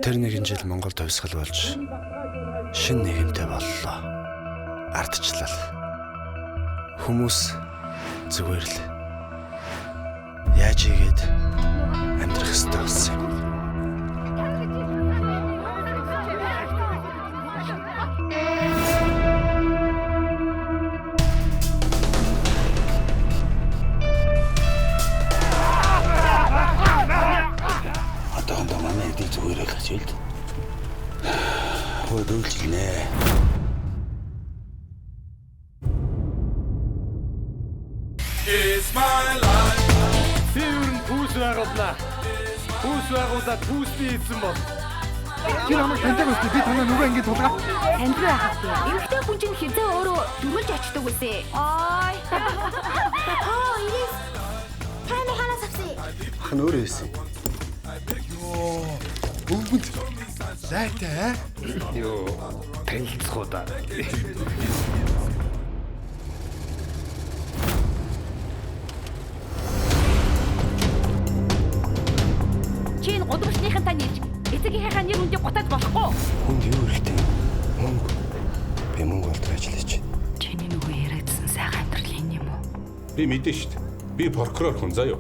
Тэр нэгэн жил Монгол төвсгөл болж шинэ нийгэмтэй боллоо. Ардчлал. Хүмүүс зүгээр л яаж игээд амьдрах ёстой болсон юм. Одоохондоо манай эдийг зүгээр л хачил. Хөдөлгөнэ. It's my life. Тэрэн пүүс байгуулнаа. Пүүс байгуулаад пүүсний эзэн бол. Тэр хамаг таньдаг байсан. Би танаа нүгэ ингэ тулгаа. Танд руу яхах вэ? Эмэгтэй хүн чинь хизээ өөрөө дөрүүлж очдог үсэ. Ой. Ирээс. Таны ханаас авсан. Ах нь өөрөө байсан. Өвгөнд. Зайтай. Йоо, танилцхуудаа. Чин гудамжныхын таньж эцэгийнхээ нэр үндэ гутаад болохгүй. Хүнд юу хэрэгтэй? Мөнгө. Би мөнгө олдох ажиллаж байна. Чиний нөгөө яриадсан сайхан амьдрал юм уу? Би мэдэн шүү дээ. Би прокурор хүн заяа.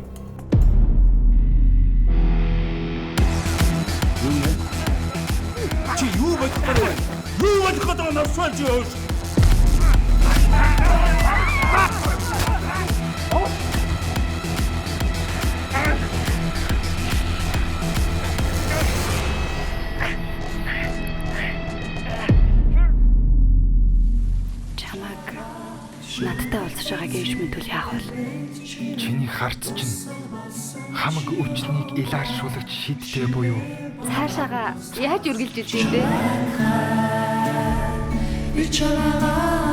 Чи юу бодох вэ? Юу бодох гэдэг нь авсан чи юу? Чамаг надтай уулзах байгаа гэж мэдвэл яах вэ? Чиний харц чинь хамаг өвчнийг илааршуулагч шидтэй буюу Цаашаага яаж үргэлж идэв юм бэ? Би чамайг